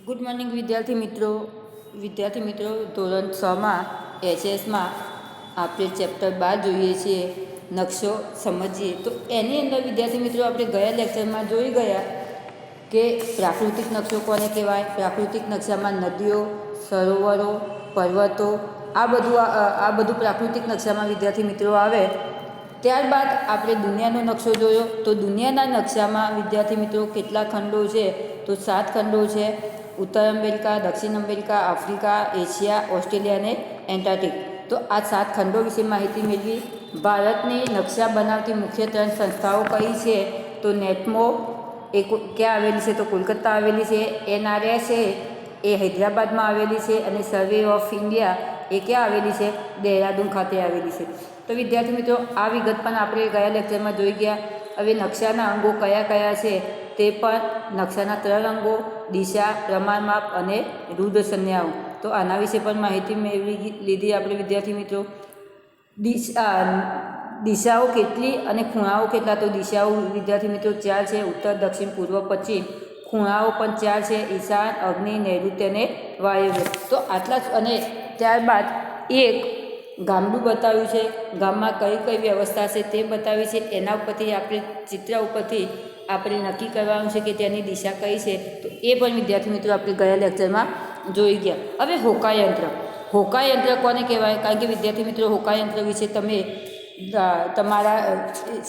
Good morning વિદ્યાર્થી મિત્રો ધોરણ 6માં એચએસમાં આપણે ચેપ્ટર 12 જોઈએ છીએ નકશો સમજીએ. તો એની અંદર વિદ્યાર્થી મિત્રો આપણે ગયા લેક્ચરમાં જોઈ ગયા કે પ્રાકૃતિક નકશો કોને કહેવાય. પ્રાકૃતિક નકશામાં નદીઓ, સરોવરો, પર્વતો આ બધું પ્રાકૃતિક નકશામાં વિદ્યાર્થી મિત્રો આવે. ત્યારબાદ આપણે દુનિયાનો નકશો જોયો. તો દુનિયાના નકશામાં વિદ્યાર્થી મિત્રો કેટલા ખંડો છે? તો 7 ખંડો છે. ઉત્તર અમેરિકા, દક્ષિણ અમેરિકા, આફ્રિકા, એશિયા, ઓસ્ટ્રેલિયા અને એન્ટાર્કટિક. તો આ 7 ખંડો વિશે માહિતી મેળવી. ભારતની નકશા બનાવતી મુખ્ય 3 સંસ્થાઓ કઈ છે? તો નેટમો એ ક્યાં આવેલી છે? તો કોલકાતા આવેલી છે. NRS એ હૈદરાબાદમાં આવેલી છે. અને સર્વે ઓફ ઇન્ડિયા એ ક્યાં આવેલી છે? દહેરાદૂન ખાતે આવેલી છે. તો વિદ્યાર્થી મિત્રો આ વિગત પણ આપણે ગયા લેક્ચરમાં જોઈ ગયા. હવે નકશાના અંગો કયા કયા છે તે પણ નકશાના 3 અંગો: દિશા, પ્રમાણમાપ અને રૂઢ સંજ્ઞાઓ. તો આના વિશે પણ માહિતી મેળવી લીધી આપણે વિદ્યાર્થી મિત્રો. દિશાઓ કેટલી અને ખૂણાઓ કેટલા? તો દિશાઓ વિદ્યાર્થી મિત્રો 4 છે: ઉત્તર, દક્ષિણ, પૂર્વ, પશ્ચિમ. ખૂણાઓ પણ 4 છે: ઈશાન, અગ્નિ, નૈઋત્ય અને વાયવ્ય. તો આટલા જ. અને ત્યારબાદ એક ગામડું બતાવ્યું છે. ગામમાં કઈ કઈ વ્યવસ્થા છે તે બતાવી છે. એના ઉપરથી આપણે ચિત્ર ઉપરથી આપણે નક્કી કરવાનું છે કે તેની દિશા કઈ છે. તો એ પણ વિદ્યાર્થી મિત્રો આપણે ગયા લેક્ચરમાં જોઈ ગયા. હવે હોકાયંત્ર. હોકાયંત્ર કોને કહેવાય? કારણ કે વિદ્યાર્થી મિત્રો હોકાયંત્ર વિશે તમે તમારા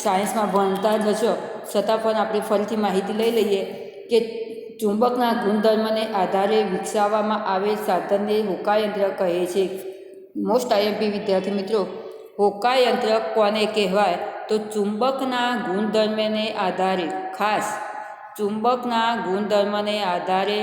સાયન્સમાં ભણતા જ હશો, છતાં પણ આપણે ફરીથી માહિતી લઈ લઈએ કે ચુંબકના ગુણધર્મને આધારે વિકસાવવામાં આવેલ સાધનને હોકાયંત્ર કહે છે. મોસ્ટ આઈએમપી વિદ્યાર્થી મિત્રો, હોકાયંત્ર કોને કહેવાય? તો ચુંબકના ગુણધર્મને આધારે, ખાસ ચુંબકના ગુણધર્મને આધારે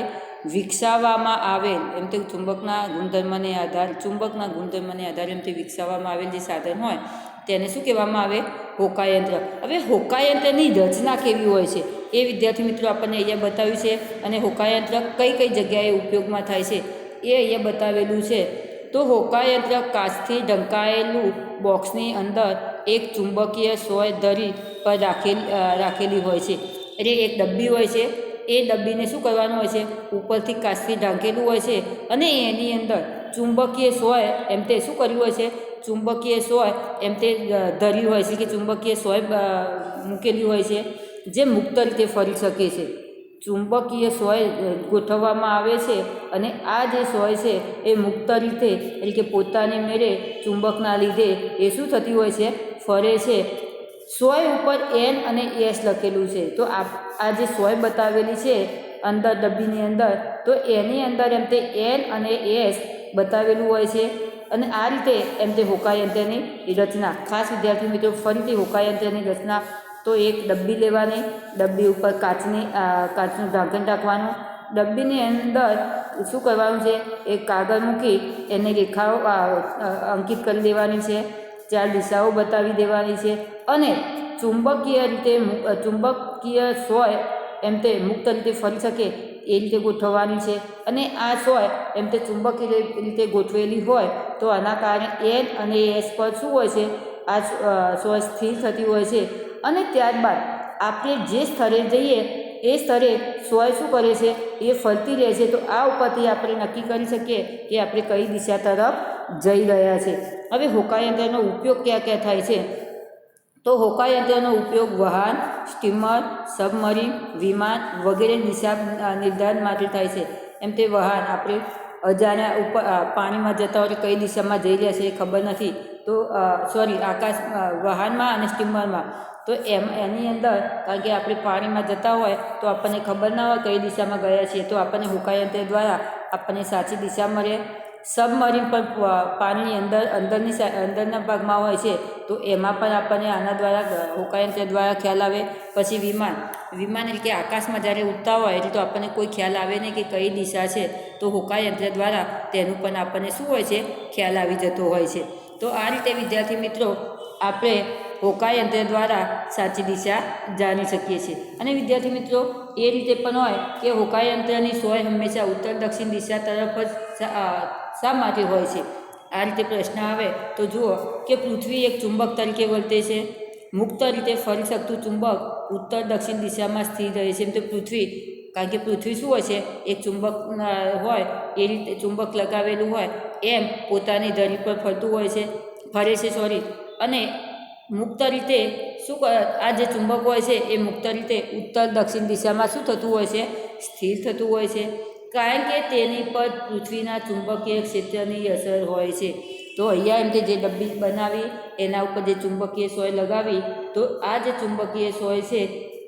વિકસાવવામાં આવેલ, એમ તે ચુંબકના ગુણધર્મને આધારે એમ તે વિકસાવવામાં આવેલ જે સાધન હોય તેને શું કહેવામાં આવે? હોકાયંત્ર. હવે હોકાયંત્રની રચના કેવી હોય છે એ વિદ્યાર્થી મિત્રો આપણને અહીંયા બતાવ્યું છે. અને હોકાયંત્ર કઈ કઈ જગ્યાએ ઉપયોગમાં થાય છે એ અહીંયા બતાવેલું છે. તો હોકાયંત્ર કાચથી ઢંકાયેલું બોક્સની અંદર એક ચુંબકીય સોય ધરી પર રાખેલી હોય છે. એટલે એક ડબ્બી હોય છે. એ ડબ્બીને શું કરવાનું હોય છે? ઉપરથી કાચથી ઢાંકેલું હોય છે. અને એની અંદર ચુંબકીય સોય એમ તે શું કર્યું હોય છે? ચુંબકીય સોય એમ તે ધરી હોય છે, કે ચુંબકીય સોય મૂકેલી હોય છે, જે મુક્ત રીતે ફરી શકે છે. ચુંબકીય સોય ગોઠવવામાં આવે છે. અને આ જે સોય છે એ મુક્ત રીતે, એટલે કે પોતાની મેળે ચુંબકના લીધે એ શું થતી હોય છે? ફરે છે. સોય ઉપર N અને S લખેલું છે. તો આ જે સોય બતાવેલી છે અંદર ડબ્બીની અંદર, તો એની અંદર એમ તે N અને S બતાવેલું હોય છે. અને આ રીતે એમ તે હોકાયંત્રની રચના. ખાસ વિદ્યાર્થી મિત્રો ફરીથી હોકાયંત્રની રચના. તો એક ડબ્બી લેવાની, ડબ્બી ઉપર કાચનું ઢાંકણ રાખવાનું. ડબ્બીની અંદર શું કરવાનું છે? એક કાગળ મૂકી એને રેખાઓ અંકિત કરી દેવાની છે. 4 દિશાઓ બતાવી દેવાની છે. અને ચુંબકીય સોય એમ તે મુક્ત રીતે ફરી શકે એ રીતે ગોઠવવાની છે. અને આ સોય એમ તે ચુંબકીય રીતે ગોઠવેલી હોય તો આના કારણે N અને S પર શું હોય છે? આ સોય સ્થિર થતી હોય છે. અને ત્યારબાદ આપણે જે સ્થળે જઈએ એ સ્થળે સોય શું કરે છે? એ ફરતી રહે છે. તો આ ઉપરથી આપણે નક્કી કરી શકીએ કે આપણે કઈ દિશા તરફ જઈ રહ્યા છે. હવે હોકાયંત્રનો ઉપયોગ ક્યાં ક્યાં થાય છે? તો હોકાયંત્રનો ઉપયોગ વાહન, સ્ટીમર, સબમરીન, વિમાન વગેરે દિશા નિર્ધારણ માટે થાય છે. એમ તે વાહન આપણે અજાણ્યા ઉપર પાણીમાં જતા હોય કઈ દિશામાં જઈ રહ્યા છે એ ખબર નથી, તો વાહનમાં અને સ્ટીમરમાં, તો એની અંદર કારણ કે આપણે પાણીમાં જતા હોય તો આપણને ખબર ના હોય કઈ દિશામાં ગયા છીએ, તો આપણને હોકાયંત્ર દ્વારા આપણને સાચી દિશા મળે. સબમરીન પણ પાણીની અંદરના ભાગમાં હોય છે, તો એમાં પણ આપણને આના દ્વારા હોકાયંત્ર દ્વારા ખ્યાલ આવે. પછી વિમાન એટલે કે આકાશમાં જ્યારે ઉડતા હોય એટલે તો આપણને કોઈ ખ્યાલ આવે નહીં કે કઈ દિશા છે, તો હોકાયંત્ર દ્વારા તેનું પણ આપણને શું હોય છે? ખ્યાલ આવી જતો હોય છે. તો આ રીતે વિદ્યાર્થી મિત્રો આપણે હોકાયંત્ર દ્વારા સાચી દિશા જાણી શકીએ છીએ. અને વિદ્યાર્થી મિત્રો એ રીતે પણ હોય કે હોકાયંત્રની સોય હંમેશા ઉત્તર દક્ષિણ દિશા તરફ જ શા માટે હોય છે? આ રીતે પ્રશ્ન આવે તો જુઓ કે પૃથ્વી એક ચુંબક તરીકે વર્તે છે. મુક્ત રીતે ફરી શકતું ચુંબક ઉત્તર દક્ષિણ દિશામાં સ્થિર રહે છે. એમ તો પૃથ્વી કારણ કે પૃથ્વી શું હોય છે એક ચુંબક હોય એ રીતે ચુંબક લગાવેલું હોય એમ પોતાની ધરી પર ફરતું હોય છે ફરે છે અને મુક્ત રીતે આ જે ચુંબક હોય છે એ મુક્ત રીતે ઉત્તર દક્ષિણ દિશામાં શું થતું હોય છે સ્થિર થતું હોય છે કારણ કે તેની પર પૃથ્વીના ચુંબકીય ક્ષેત્રની અસર હોય છે તો અહીંયા એમ કે જે ડબ્બી બનાવી એના ઉપર જે ચુંબકીય સોય લગાવી તો આ જે ચુંબકીય સોય છે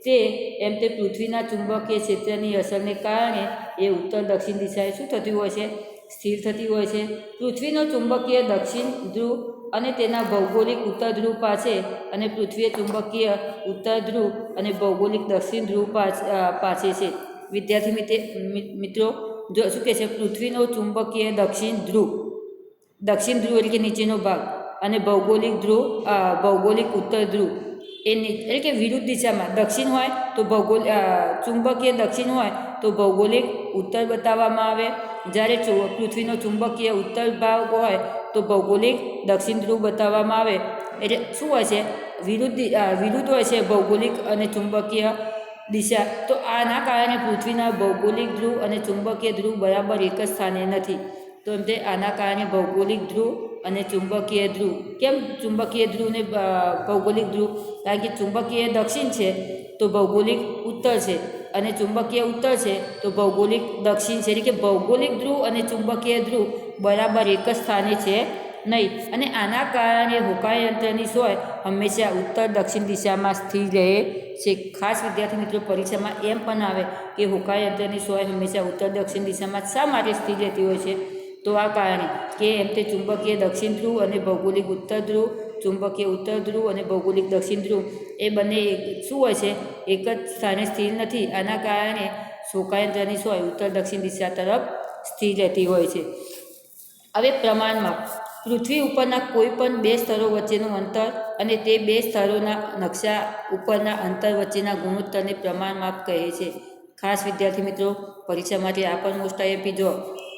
તે એમ તે પૃથ્વીના ચુંબકીય ક્ષેત્રની અસરને કારણે એ ઉત્તર દક્ષિણ દિશાએ શું થતી હોય છે સ્થિર થતી હોય છે પૃથ્વીનો ચુંબકીય દક્ષિણ ધ્રુવ અને તેના ભૌગોલિક ઉત્તર ધ્રુવ પાસે અને પૃથ્વીય ચુંબકીય ઉત્તર ધ્રુવ અને ભૌગોલિક દક્ષિણ ધ્રુવ પાસે છે વિદ્યાર્થી મિત્રો જો શું કહે છે પૃથ્વીનો ચુંબકીય દક્ષિણ ધ્રુવ એટલે કે નીચેનો ભાગ અને ભૌગોલિક ઉત્તર ધ્રુવ એટલે કે વિરુદ્ધ દિશામાં દક્ષિણ હોય તો ચુંબકીય દક્ષિણ હોય તો ભૌગોલિક ઉત્તર બતાવવામાં આવે જ્યારે પૃથ્વીનો ચુંબકીય ઉત્તર ભાગ હોય તો ભૌગોલિક દક્ષિણ ધ્રુવ બતાવવામાં આવે એટલે શું હોય છે વિરુદ્ધ હોય છે ભૌગોલિક અને ચુંબકીય દિશા તો આના કારણે પૃથ્વીના ભૌગોલિક ધ્રુવ અને ચુંબકીય ધ્રુવ બરાબર એક જ સ્થાને નથી તો એમ તે આના કારણે ભૌગોલિક ધ્રુવ અને ચુંબકીય ધ્રુવ કેમ ચુંબકીય ધ્રુવ ને ભૌગોલિક ધ્રુવ કારણ કે ચુંબકીય દક્ષિણ છે તો ભૌગોલિક ઉત્તર છે અને ચુંબકીય ઉત્તર છે તો ભૌગોલિક દક્ષિણ છે એટલે કે ભૌગોલિક ધ્રુવ અને ચુંબકીય ધ્રુવ બરાબર એક જ સ્થાને છે નહીં અને આના કારણે હોકાયંત્રની સોય હંમેશા ઉત્તર દક્ષિણ દિશામાં સ્થિર રહે છે ખાસ વિદ્યાર્થી મિત્રો પરીક્ષામાં એમ પણ આવે કે હોકાયંત્રની સોય હંમેશા ઉત્તર દક્ષિણ દિશામાં શા માટે સ્થિર રહેતી હોય છે તો આ કારણે કે એમ તે ચુંબકીય દક્ષિણ ધ્રુવ અને ભૌગોલિક ઉત્તર ધ્રુવ ચુંબકીય ઉત્તર ધ્રુવ અને ભૌગોલિક દક્ષિણ ધ્રુવ એ બંને શું હોય છે એક જ સ્થાને સ્થિર નથી આના કારણે હોકાયંત્રની સોય ઉત્તર દક્ષિણ દિશા તરફ સ્થિર રહેતી હોય છે હવે પ્રમાણમાં પૃથ્વી ઉપરના કોઈ પણ બે સ્તરો વચ્ચેનું અંતર અને તે બે સ્તરોના નકશા ઉપરના અંતર વચ્ચેના ગુણોત્તરને પ્રમાણમાપ કહે છે ખાસ વિદ્યાર્થી મિત્રો પરીક્ષા માટે આ પણ મોસ્ટ આઈએમપી જો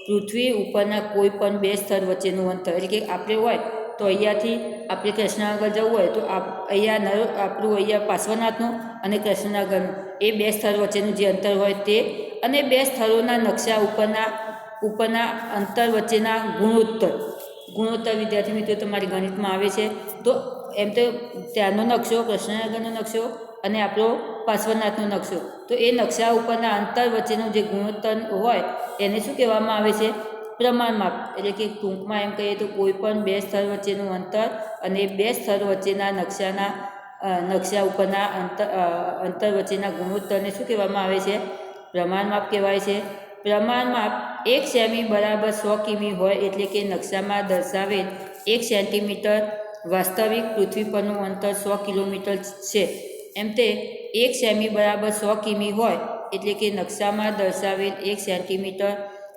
પૃથ્વી ઉપરના કોઈ પણ બે સ્તર વચ્ચેનું અંતર એટલે કે આપણે હોય તો અહીંયાથી આપણે કૃષ્ણનગર જવું હોય તો અહીંયા પાર્શ્વનાથનું અને કૃષ્ણનગરનું એ બે સ્તર વચ્ચેનું જે અંતર હોય તે અને બે સ્થળોના નકશા ઉપરના અંતર વચ્ચેના ગુણોત્તર વિદ્યાર્થી મિત્રો તમારી ગણિતમાં આવે છે તો એમ તો ત્યાંનો નકશો કૃષ્ણનગરનો નકશો અને આપણો પાર્શ્વનાથનો નકશો તો એ નકશા ઉપરના અંતર વચ્ચેનું જે ગુણોત્તર હોય એને શું કહેવામાં આવે છે પ્રમાણમાપ એટલે કે ટૂંકમાં એમ કહીએ તો કોઈ પણ બે સ્થળ વચ્ચેનું અંતર અને બે સ્થળ વચ્ચેના નકશા ઉપરના અંતર વચ્ચેના ગુણોત્તરને શું કહેવામાં આવે છે પ્રમાણમાપ કહેવાય છે પ્રમાણમાપ 1 સેમી બરાબર 100 કિમી હોય એટલે કે નકશામાં દર્શાવેલ 1 સેન્ટીમીટર વાસ્તવિક પૃથ્વી પરનું અંતર 100 કિલોમીટર છે એમ તે 1 સેમી બરાબર 100 કિમી હોય એટલે કે નકશામાં દર્શાવેલ 1 સેન્ટીમીટર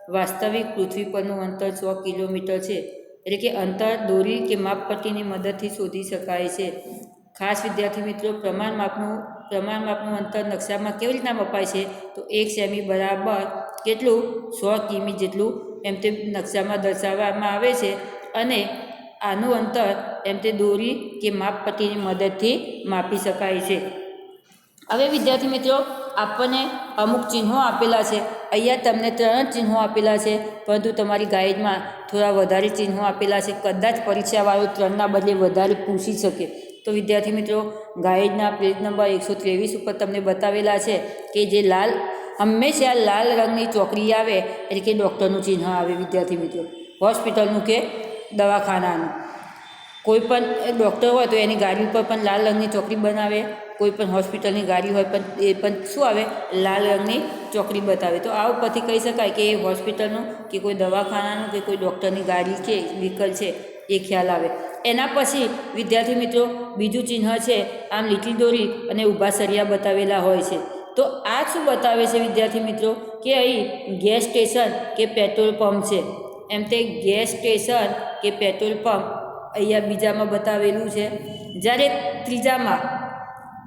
વાસ્તવિક પૃથ્વી પરનું અંતર 100 કિલોમીટર છે એટલે કે અંતર દોરી કે માપપટ્ટીની મદદથી શોધી શકાય છે ખાસ વિદ્યાર્થી મિત્રો પ્રમાણમાપનું અંતર નકશામાં કેવી રીતના મપાય છે તો 1 સેમી બરાબર કેટલું 100 કિમી જેટલું એમ તે નકશામાં દર્શાવવામાં આવે છે અને આનું અંતર એમ તે દોરી કે માપપટ્ટીની મદદથી માપી શકાય છે હવે વિદ્યાર્થી મિત્રો આપણને અમુક ચિહ્નો આપેલા છે અહીંયા તમને 3 ચિહ્નો આપેલા છે પરંતુ તમારી ગાઈડમાં થોડા વધારે ચિહ્નો આપેલા છે કદાચ પરીક્ષાવાળો 3ના બદલે વધારે પૂછી શકે તો વિદ્યાર્થી મિત્રો ગાઈડના પેજ નંબર 123 ઉપર તમને બતાવેલા છે કે જે હંમેશા લાલ રંગની ચોકડી આવે એટલે કે ડૉક્ટરનું ચિહ્ન આવે વિદ્યાર્થી મિત્રો હોસ્પિટલનું કે દવાખાનાનું કોઈ પણ ડૉક્ટર હોય તો એની ગાડી ઉપર પણ લાલ રંગની ચોકડી બનાવે કોઈ પણ હોસ્પિટલની ગાડી હોય પણ એ પણ શું આવે લાલ રંગની ચોકડી બતાવે તો આ ઉપરથી કહી શકાય કે એ હોસ્પિટલનું કે કોઈ દવાખાનાનું કે કોઈ ડૉક્ટરની ગાડી કે વ્હીકલ છે એ ખ્યાલ આવે એના પછી વિદ્યાર્થી મિત્રો બીજું ચિહ્ન છે આમ લીટી દોરી અને ઊભા સળિયા બતાવેલા હોય છે તો આ શું બતાવે છે વિદ્યાર્થી મિત્રો કે અહીં ગેસ સ્ટેશન કે પેટ્રોલ પંપ છે એમ તે ગેસ સ્ટેશન કે પેટ્રોલ પંપ અહીંયા બીજામાં બતાવેલું છે જ્યારે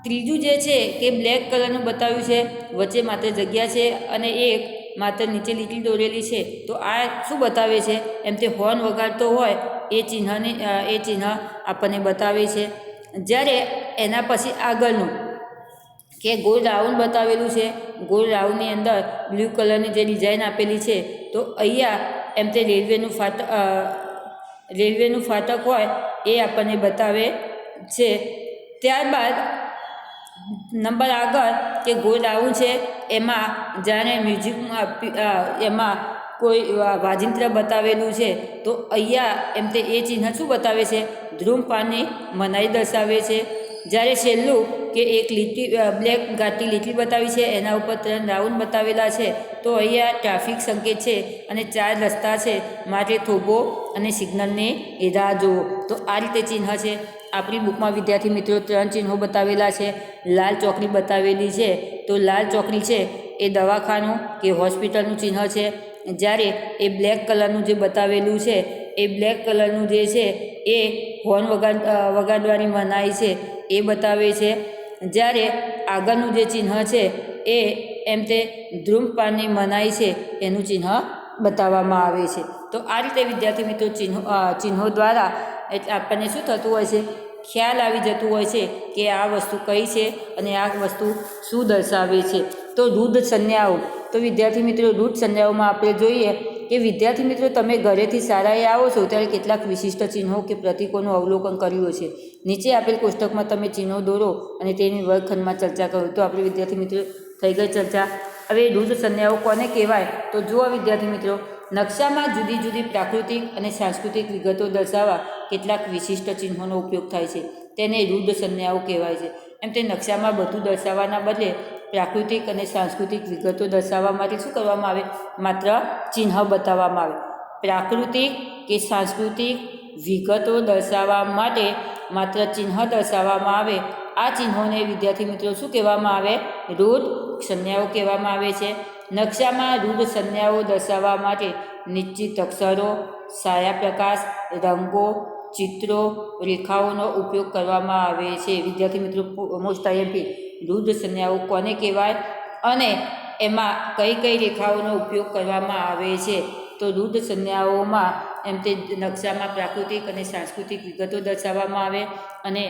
ત્રીજું જે છે કે બ્લેક કલરનું બતાવ્યું છે વચ્ચે માત્ર જગ્યા છે અને એક માત્ર નીચે લીટી દોરેલી છે તો આ શું બતાવે છે એમ તે હોર્ન વગાડતો હોય એ ચિહ્ન આપણને બતાવે છે જ્યારે એના પછી આગળનું કે ગોળ રાઉન્ડ બતાવેલું છે, ગોળ રાઉન્ડની અંદર બ્લુ કલરની જે ડિઝાઇન આપેલી છે. તો અહીંયા એમ તે રેલવેનું ફાટક હોય એ આપણને બતાવે છે. ત્યારબાદ નંબર આગળ કે ગોળ રાઉન્ડ છે એમાં જાણે મ્યુઝિકમાં એમાં કોઈ વાજિંત્ર બતાવેલું છે. તો અહીંયા એમ તે એ ચિહ્ન શું બતાવે છે? ધૂમ્રપાનની મનાઈ દર્શાવે છે. જ્યારે છેલ્લું કે એક લીટી બ્લેક ઘાટી લીટી બતાવી છે, એના ઉપર 3 રાઉન્ડ બતાવેલા છે. તો અહીંયા ટ્રાફિક સંકેત છે અને 4 રસ્તા છે, માટે થોભો અને સિગ્નલની રાહ જુઓ. તો આ રીતે ચિહ્ન છે. આપણી બુકમાં વિદ્યાર્થી મિત્રો 3 ચિહ્નો બતાવેલા છે. લાલ ચોકડી બતાવેલી છે. તો લાલ ચોકડી છે એ દવાખાનું કે હોસ્પિટલનું ચિહ્ન છે. જ્યારે એ બ્લેક કલરનું જે બતાવેલું છે એ બ્લેક કલરનું જે છે એ હોર્ન વગાડવાની મનાઈ છે એ બતાવે છે. જ્યારે આગળનું જે ચિહ્ન છે એ એમ તે ધૂમ્રપાનની મનાઈ છે એનું ચિહ્ન બતાવવામાં આવે છે. તો આ રીતે વિદ્યાર્થી મિત્રો ચિહ્નો દ્વારા એટલે આપણને શું થતું હોય છે? ખ્યાલ આવી જતું હોય છે કે આ વસ્તુ કઈ છે અને આ વસ્તુ શું દર્શાવે છે. તો રૂઢ સંજ્ઞાઓ. તો વિદ્યાર્થી મિત્રો રૂઢ સંજ્ઞાઓમાં આપણે જોઈએ કે વિદ્યાર્થી મિત્રો તમે ઘરેથી શાળાએ આવો છો ત્યારે કેટલાક વિશિષ્ટ ચિહ્નો કે પ્રતીકોનું અવલોકન કર્યું છે. નીચે આપેલ કોષ્ટકમાં તમે ચિહ્નો દોરો અને તેની વર્ગખંડમાં ચર્ચા કરો. તો આપણે વિદ્યાર્થી મિત્રો થઈ ગઈ ચર્ચા. હવે રૂઢ સંજ્ઞાઓ કોને કહેવાય? તો જુઓ વિદ્યાર્થી મિત્રો, નકશામાં જુદી જુદી પ્રાકૃતિક અને સાંસ્કૃતિક વિગતો દર્શાવવા કેટલાક વિશિષ્ટ ચિહ્નોનો ઉપયોગ થાય છે. તેને રૂઢ સંજ્ઞાઓ કહેવાય છે. એમ તે નકશામાં બધું દર્શાવવાના બદલે પ્રાકૃતિક અને સાંસ્કૃતિક વિગતો દર્શાવવા માટે શું કરવામાં આવે? માત્ર ચિહ્ન બતાવવામાં આવે. પ્રાકૃતિક કે સાંસ્કૃતિક વિગતો દર્શાવવા માટે માત્ર ચિહ્ન દર્શાવવામાં આવે. આ ચિહ્નોને વિદ્યાર્થી મિત્રો શું કહેવામાં આવે? રૂઢ સંજ્ઞાઓ કહેવામાં આવે છે. નકશામાં રૂઢ સંજ્ઞાઓ દર્શાવવા માટે નિશ્ચિત અક્ષરો, છાયાપ્રકાશ, રંગો, ચિત્રો, રેખાઓનો ઉપયોગ કરવામાં આવે છે. વિદ્યાર્થી મિત્રો મોસ્ટ આઈએમપી રૂઢ સંજ્ઞાઓ કોને કહેવાય અને એમાં કઈ કઈ રેખાઓનો ઉપયોગ કરવામાં આવે છે? તો રૂઢ સંજ્ઞાઓમાં એમ તે નકશામાં પ્રાકૃતિક અને સાંસ્કૃતિક વિગતો દર્શાવવામાં આવે અને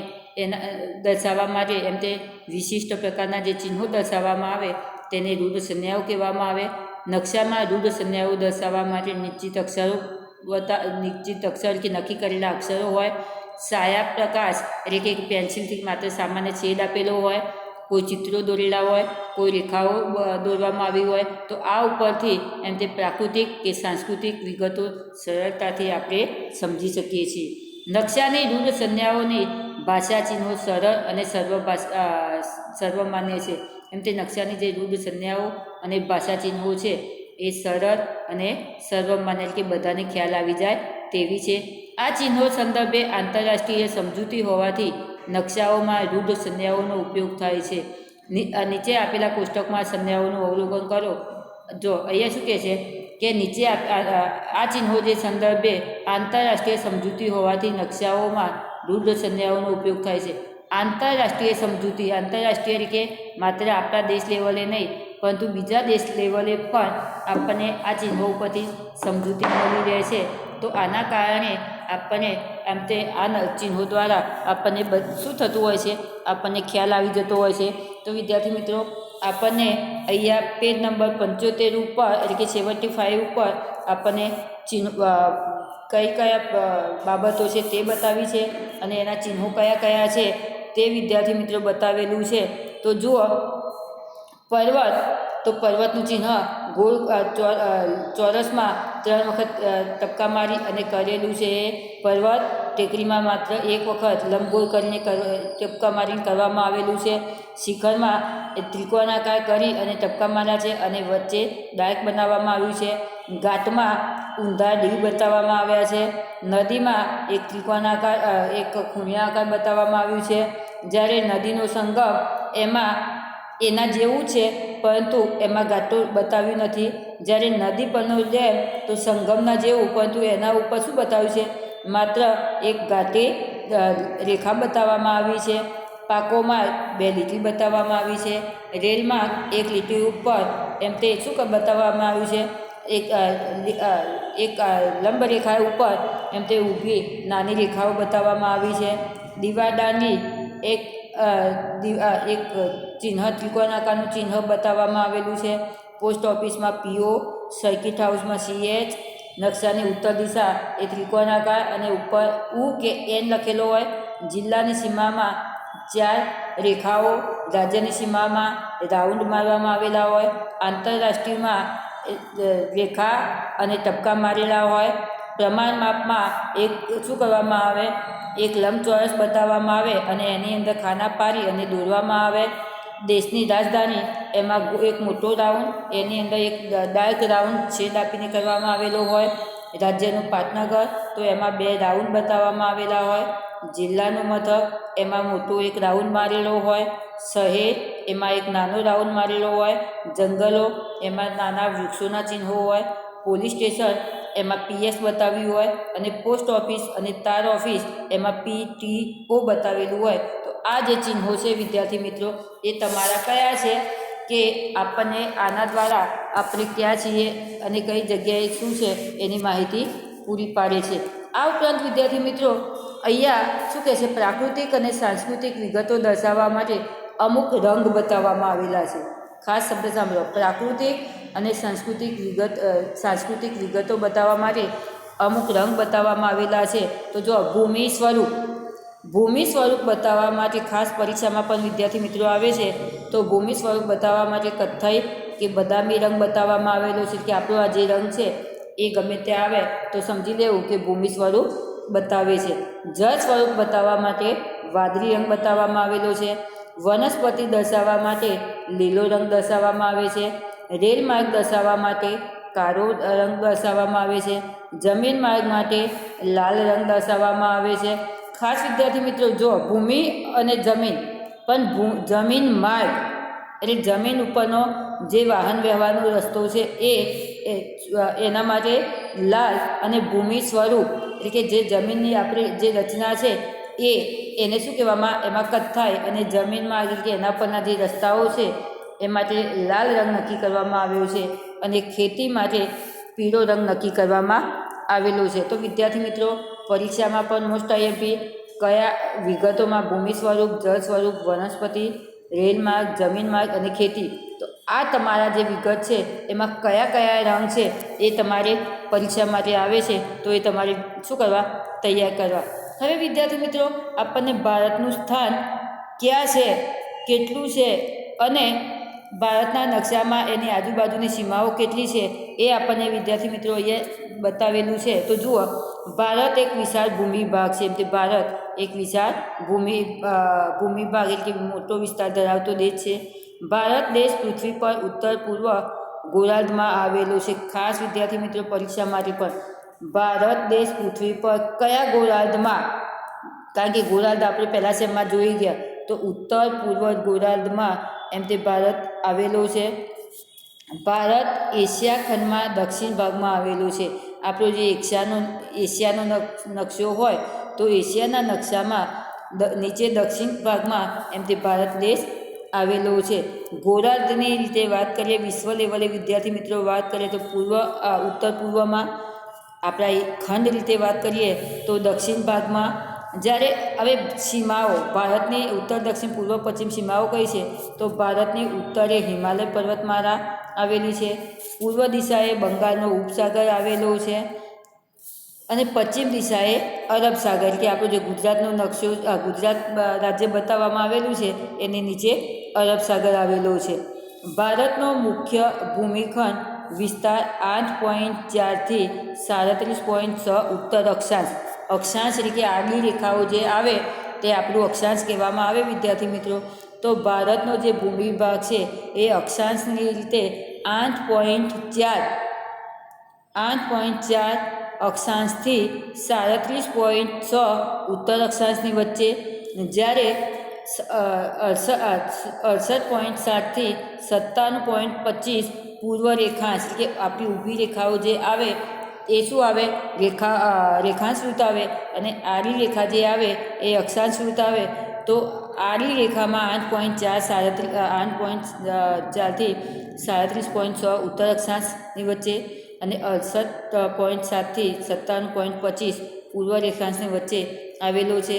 એના દર્શાવવા માટે એમ તે વિશિષ્ટ પ્રકારના જે ચિહ્નો દર્શાવવામાં આવે તેને રૂઢ સંજ્ઞાઓ કહેવામાં આવે. નકશામાં રૂઢ સંજ્ઞાઓ દર્શાવવા માટે નિશ્ચિત અક્ષર કે નક્કી કરેલા અક્ષરો હોય. છાયા પ્રકાશ એટલે કે પેન્સિલથી માત્ર સામાન્ય છેદ આપેલો હોય, કોઈ ચિત્રો દોરેલા હોય, કોઈ રેખાઓ દોરવામાં આવી હોય. તો આ ઉપરથી એમ તે પ્રાકૃતિક કે સાંસ્કૃતિક વિગતો સરળતાથી આપણે સમજી શકીએ છીએ. નકશાની રૂઢ સંજ્ઞાઓની ભાષા ચિહ્નો સરળ અને સર્વમાન્ય છે. એમ તે નકશાની જે રૂઢ સંજ્ઞાઓ અને ભાષા ચિહ્નો છે એ સરળ અને સર્વમાન્ય એટલે કે બધાને ખ્યાલ આવી જાય તેવી છે. આ ચિહ્નો સંદર્ભે આંતરરાષ્ટ્રીય સમજૂતી હોવાથી નકશાઓમાં રૂઢ સંજ્ઞાઓનો ઉપયોગ થાય છે. નીચે આપેલા કોષ્ટકમાં સંજ્ઞાઓનું અવલોકન કરો. જો અહીંયા શું કહે છે કે નીચે આ ચિહ્નો જે સંદર્ભે આંતરરાષ્ટ્રીય સમજૂતી હોવાથી નકશાઓમાં રૂઢ સંજ્ઞાઓનો ઉપયોગ થાય છે. આંતરરાષ્ટ્રીય સમજૂતી, આંતરરાષ્ટ્રીય એટલે માત્ર આપણા દેશ લેવલે નહીં પરંતુ બીજા દેશ લેવલે પણ આપણને આ ચિહ્નો ઉપરથી સમજૂતી મળી રહે છે. તો આના કારણે આપણને આમ તે આ ચિહ્નો દ્વારા આપણને શું થતું હોય છે? આપણને ખ્યાલ આવી જતો હોય છે. તો વિદ્યાર્થી મિત્રો આપણને અહીંયા પેજ નંબર 75 ઉપર એટલે કે 75 ઉપર આપણને કયા બાબતો છે તે બતાવી છે અને એના ચિહ્નો કયા કયા છે તે વિદ્યાર્થી મિત્રો બતાવેલું છે. તો જુઓ, પર્વત, તો પર્વતનું ચિહ્ન ગોળ ચોરસમાં 3 વખત ટપકા મારી અને કરેલું છે. પર્વત ટેકરીમાં માત્ર 1 વખત લંબગોળ કરીને ટપકા મારીને કરવામાં આવેલું છે. શિખરમાં ત્રિકોણાકાર કરી અને ટપકા માર્યા છે અને વચ્ચે ડાયક બનાવવામાં આવ્યું છે. ઘાટમાં ઊંધા ઢીલ બતાવવામાં આવ્યા છે. નદીમાં એક ત્રિકોણાકાર એક ખૂણિયાકાર બતાવવામાં આવ્યું છે. જ્યારે નદીનો સંગમ એના જેવું છે પરંતુ એમાં ઘાટો બતાવ્યું નથી. જ્યારે નદી પરનો ડેમ તો સંગમના જેવું પરંતુ એના ઉપર શું બતાવ્યું છે? માત્ર એક ઘાટી રેખા બતાવવામાં આવી છે. પાકોમાં 2 લીટી બતાવવામાં આવી છે. રેલમાં એક લીટી ઉપર એમ તે શું બતાવવામાં આવ્યું છે? એક લંબ રેખા ઉપર એમ તે ઊભી નાની રેખાઓ બતાવવામાં આવી છે. દીવાદાંડી એક એક ચિહ્ન ત્રિકોણ આકારનું ચિહ્ન બતાવવામાં આવેલું છે. પોસ્ટ ઓફિસમાં PO, સર્કિટ હાઉસમાં CH, નકશાની ઉત્તર દિશા એ ત્રિકોણ આકાર અને ઉપર U કે N લખેલો હોય. જિલ્લાની સીમામાં 4 રેખાઓ, રાજ્યની સીમામાં રાઉન્ડ મારવામાં આવેલા હોય. આંતરરાષ્ટ્રીયમાં રેખા અને ટપકા મારેલા હોય. પ્રમાણ માપમાં એક શું કરવામાં આવે, એક લંબચોરસ બતાવવામાં આવે અને એની અંદર ખાના પાડી અને દોરવામાં આવે. દેશની રાજધાની એમાં એક મોટો રાઉન્ડ, એની અંદર એક ડાર્ક રાઉન્ડ છેદ આપીને કરવામાં આવેલો હોય. રાજ્યનું પાટનગર તો એમાં 2 રાઉન્ડ બતાવવામાં આવેલા હોય. જિલ્લાનું મથક એમાં મોટો એક રાઉન્ડ મારેલો હોય. શહેર એમાં એક નાનો રાઉન્ડ મારેલો હોય. જંગલો એમાં નાના વૃક્ષોના ચિહ્નો હોય. પોલીસ સ્ટેશન એમાં PS બતાવ્યું હોય અને પોસ્ટ ઓફિસ અને તાર ઓફિસ એમાં PTO બતાવેલું હોય. તો આ જે ચિહ્નો છે વિદ્યાર્થી મિત્રો એ તમારા કયા છે કે આપણને આના દ્વારા આપણે ક્યાં છીએ અને કઈ જગ્યાએ શું છે એની માહિતી પૂરી પાડે છે. આ ઉપરાંત વિદ્યાર્થી મિત્રો અહીંયા શું કહે છે, પ્રાકૃતિક અને સાંસ્કૃતિક વિગતો દર્શાવવા માટે અમુક રંગ બતાવવામાં આવેલા છે. ખાસ શબ્દ સાંભળો, પ્રાકૃતિક અને સાંસ્કૃતિક વિગતો બતાવવા માટે અમુક રંગ બતાવવામાં આવેલા છે. તો જો ભૂમિ સ્વરૂપ બતાવવા માટે ખાસ પરીક્ષામાં પણ વિદ્યાર્થી મિત્રો આવે છે. તો ભૂમિ સ્વરૂપ બતાવવા માટે કથ્થઈ કે બદામી રંગ બતાવવામાં આવેલો છે કે આપણો આ જે રંગ છે એ ગમે ત્યાં આવે તો સમજી લેવું કે ભૂમિ સ્વરૂપ બતાવે છે. જળ સ્વરૂપ બતાવવા માટે વાદળી રંગ બતાવવામાં આવેલો છે. વનસ્પતિ દર્શાવવા માટે લીલો રંગ દર્શાવવામાં આવે છે. રેલ માર્ગ દર્શાવવા માટે કાળો રંગ દર્શાવવામાં આવે છે. જમીન માર્ગ માટે લાલ રંગ દર્શાવવામાં આવે છે. ખાસ વિદ્યાર્થી મિત્રો જો ભૂમિ અને જમીન, પણ જમીન માર્ગ એટલે જમીન ઉપરનો જે વાહન વ્યવહારનો રસ્તો છે એના માટે લાલ અને ભૂમિ સ્વરૂપ એટલે કે જે જમીનની આપણી જે રચના છે એને શું કહેવામાં, એમાં કથ્થાઈ અને જમીનમાં એટલે કે એના પરના જે રસ્તાઓ છે એ માટે લાલ રંગ નક્કી કરવામાં આવ્યો છે અને ખેતી માટે પીળો રંગ નક્કી કરવામાં આવેલો છે. તો વિદ્યાર્થી મિત્રો પરીક્ષામાં પણ મોસ્ટ આઈએમપી કયા વિગતોમાં ભૂમિ સ્વરૂપ, જળ સ્વરૂપ, વનસ્પતિ, રેલ માર્ગ, જમીન માર્ગ અને ખેતી, તો આ તમારા જે વિગત છે એમાં કયા કયા રંગ છે એ તમારે પરીક્ષા માટે આવે છે તો એ તમારે શું કરવા, તૈયાર કરવા. હવે વિદ્યાર્થી મિત્રો આપણને ભારતનું સ્થાન ક્યાં છે, કેટલું છે અને ભારતના નકશામાં એની આજુબાજુની સીમાઓ કેટલી છે એ આપણને વિદ્યાર્થી મિત્રો અહીંયા બતાવેલું છે. તો જુઓ, ભારત એક વિશાળ ભૂમિભાગ છે. એમ કે ભારત એક વિશાળ ભૂમિભાગ એટલે કે મોટો વિસ્તાર ધરાવતો દેશ છે. ભારત દેશ પૃથ્વી પર ઉત્તર પૂર્વ ગોળાર્ધમાં આવેલો છે. ખાસ વિદ્યાર્થી મિત્રો પરીક્ષા માટે પણ ભારત દેશ પૃથ્વી પર કયા ગોળાર્ધમાં, કારણ કે ગોળાર્ધ આપણે પહેલા સેમમાં જોઈ ગયા, તો ઉત્તર પૂર્વ ગોળાર્ધમાં એમ તે ભારત આવેલો છે. ભારત એશિયા ખંડમાં દક્ષિણ ભાગમાં આવેલો છે. આપણો જે એશિયાનો નકશો હોય તો એશિયાના નકશામાં નીચે દક્ષિણ ભાગમાં એમ તે ભારત દેશ આવેલો છે. ગોળાર્ધની રીતે વાત કરીએ, વિશ્વ લેવલે વિદ્યાર્થી મિત્રો વાત કરીએ તો ઉત્તર પૂર્વમાં, આપણા ખંડ રીતે વાત કરીએ તો દક્ષિણ ભાગમાં. જ્યારે હવે સીમાઓ, ભારતની ઉત્તર, દક્ષિણ, પૂર્વ, પશ્ચિમ સીમાઓ કઈ છે તો ભારતની ઉત્તરે હિમાલય પર્વતમાળા આવેલી છે. પૂર્વ દિશાએ બંગાળનો ઉપસાગર આવેલો છે અને પશ્ચિમ દિશાએ અરબ સાગર કે આપણો જે ગુજરાતનો નકશો, ગુજરાત રાજ્ય બતાવવામાં આવેલું છે એની નીચે અરબ સાગર આવેલો છે. ભારતનો મુખ્ય ભૂમિખંડ વિસ્તાર 8.4થી 37.6 ઉત્તર અક્ષાંશ એટલે કે આડી રેખાઓ જે આવે તે આપણું અક્ષાંશ કહેવામાં આવે વિદ્યાર્થી મિત્રો. તો ભારતનો જે ભૂમિભાગ છે એ અક્ષાંશની રીતે 8.4 અક્ષાંશથી 37.6 ઉત્તર અક્ષાંશની વચ્ચે, જ્યારે 68.7થી 97.25 પૂર્વ રેખાંશ એટલે કે આપણી ઊભી રેખાઓ જે આવે એ શું આવે, રેખાંશ વૃત્ત આવે અને આડી રેખા જે આવે એ અક્ષાંશ વૃત્ત આવે. તો આડી રેખામાં 8.4થી 37.6 ઉત્તર અક્ષાંશની વચ્ચે અને 68.7થી 97.25 પૂર્વ રેખાંશની વચ્ચે આવેલો છે.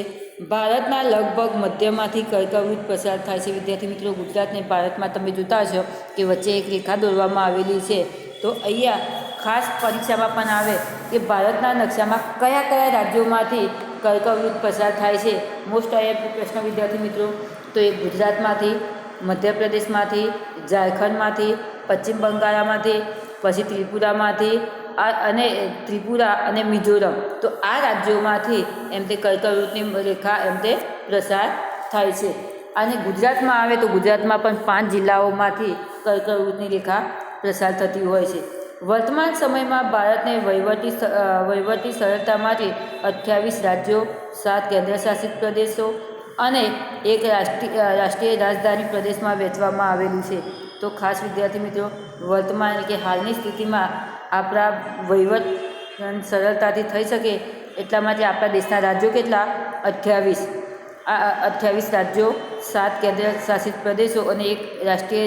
ભારતના લગભગ મધ્યમાંથી કર્કવૃત પસાર થાય છે. વિદ્યાર્થી મિત્રો, ગુજરાતને ભારતમાં તમે જોતા હશો કે વચ્ચે એક રેખા દોરવામાં આવેલી છે. તો અહીંયા ખાસ પરીક્ષામાં પણ આવે કે ભારતના નકશામાં કયા કયા રાજ્યોમાંથી કર્કવૃત પસાર થાય છે. મોસ્ટ આઈએમપી પ્રશ્ન વિદ્યાર્થી મિત્રો. તો એ ગુજરાતમાંથી, મધ્યપ્રદેશમાંથી, ઝારખંડમાંથી, પશ્ચિમ બંગાળમાંથી, પછી ત્રિપુરામાંથી અને ત્રિપુરા અને મિઝોરમ. તો આ રાજ્યોમાંથી એમ તે કર્કવૃતની રેખા એમ તે પ્રસાર થાય છે. અને ગુજરાતમાં આવે તો ગુજરાતમાં પણ 5 જિલ્લાઓમાંથી કર્કવૃતની રેખા પ્રસાર થતી હોય છે. વર્તમાન સમયમાં ભારતને વહીવટી સરળતા માટે 28 રાજ્યો, 7 કેન્દ્રશાસિત પ્રદેશો અને એક રાષ્ટ્રીય રાજધાની પ્રદેશમાં વહેંચવામાં આવેલું છે. તો ખાસ વિદ્યાર્થી મિત્રો, વર્તમાન એટલે કે હાલની સ્થિતિમાં આપણા વહીવટ સરળતાથી થઈ શકે એટલા માટે આપણા દેશના રાજ્યો કેટલા? 28. આ 28 રાજ્યો, 7 કેન્દ્રશાસિત પ્રદેશો અને એક રાષ્ટ્રીય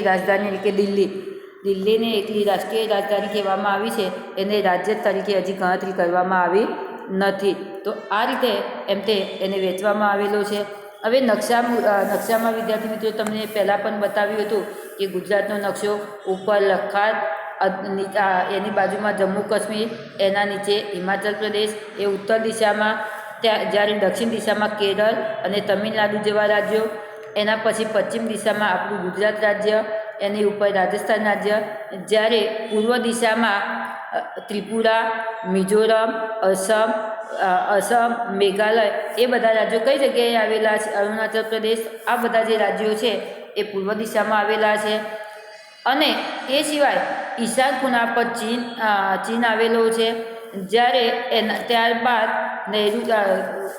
રાજધાની એટલે કે દિલ્હીને એકલી રાષ્ટ્રીય રાજધાની કહેવામાં આવી છે. એને રાજ્ય તરીકે હજી ગણતરી કરવામાં આવી નથી. તો આ રીતે એમ તે એને વહેંચવામાં આવેલો છે. હવે નકશામાં વિદ્યાર્થી મિત્રો તમને પહેલાં પણ બતાવ્યું હતું કે ગુજરાતનો નકશો ઉપર લખાણ, એની બાજુમાં જમ્મુ કાશ્મીર, એના નીચે હિમાચલ પ્રદેશ, એ ઉત્તર દિશામાં, જ્યારે દક્ષિણ દિશામાં કેરળ અને તમિલનાડુ જેવા રાજ્યો, એના પછી પશ્ચિમ દિશામાં આપણું ગુજરાત રાજ્ય, એની ઉપર રાજસ્થાન રાજ્ય, જ્યારે પૂર્વ દિશામાં ત્રિપુરા, મિઝોરમ, અસમ, મેઘાલય, એ બધા રાજ્યો કઈ જગ્યાએ આવેલા છે? અરુણાચલ પ્રદેશ. આ બધા જે રાજ્યો છે એ પૂર્વ દિશામાં આવેલા છે. અને એ સિવાય ઈશાન ખૂણા પર ચીન આવેલો છે. જ્યારે ત્યારબાદ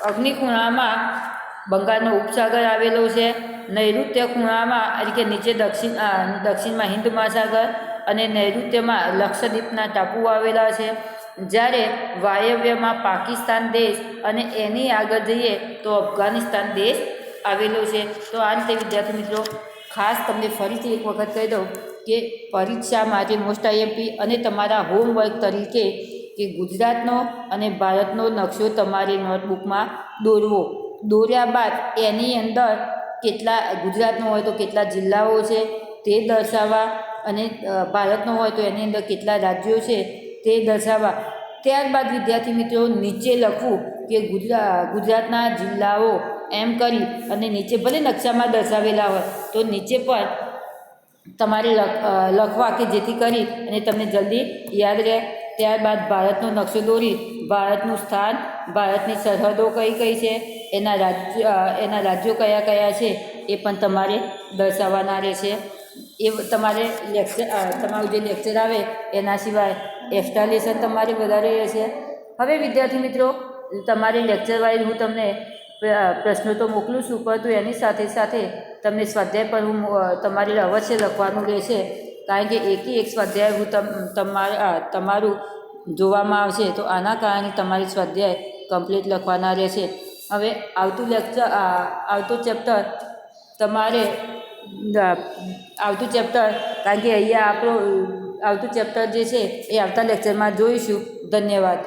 અગ્નિ ખૂણામાં બંગાળનો ઉપસાગર આવેલો છે. નૈઋત્ય ખૂણામાં એટલે કે નીચે દક્ષિણમાં હિન્દ મહાસાગર અને નૈઋત્યમાં લક્ષદ્વીપના ટાપુઓ આવેલા છે. જ્યારે વાયવ્યમાં પાકિસ્તાન દેશ અને એની આગળ જઈએ તો અફઘાનિસ્તાન દેશ આવેલો છે. તો આ રીતે વિદ્યાર્થી મિત્રો, ખાસ તમને ફરીથી એક વખત કહી દઉં કે પરીક્ષા માટે મોસ્ટ આઈએમપી અને તમારા હોમવર્ક તરીકે કે ગુજરાતનો અને ભારતનો નકશો તમારી નોટબુકમાં દોરવો. દોર્યા બાદ એની અંદર ગુજરાતનો હોય તો કેટલા જિલ્લાઓ છે તે દર્શાવવા, અને ભારતનો હોય તો એની અંદર કેટલા રાજ્યો છે તે દર્શાવવા. ત્યારબાદ વિદ્યાર્થી મિત્રો નીચે લખવું કે ગુજરાતના જિલ્લાઓ એમ કરી અને નીચે ભલે નકશામાં દર્શાવેલા હોય તો નીચે પણ તમારે લખવા કે જેથી કરી અને તમને જલ્દી યાદ રહે. ત્યારબાદ ભારતનો નકશો દોરી ભારતનું સ્થાન, ભારતની સરહદો કઈ કઈ છે, એના રાજ્યો કયા કયા છે એ પણ તમારે દર્શાવવાના રહેશે. એ તમારે તમારું જે લેક્ચર આવે એના સિવાય એક્સ્ટ્રા લેસન તમારે વધારે રહેશે. હવે વિદ્યાર્થી મિત્રો, તમારે લેક્ચર વાઇઝ હું તમને પ્રશ્નો તો મોકલું છું, પરંતુ એની સાથે સાથે તમને સ્વાધ્યાય પર હું તમારે અવશ્ય લખવાનું રહેશે. કારણ કે એક સ્વાધ્યાય હું તમારું જોવામાં આવશે, તો આના કારણે તમારી સ્વાધ્યાય કમ્પ્લીટ લખવાના રહેશે. હવે આવતું ચેપ્ટર કારણ કે અહીંયા આપણું આવતું ચેપ્ટર જે છે એ આવતા લેક્ચરમાં જોઈશું. ધન્યવાદ.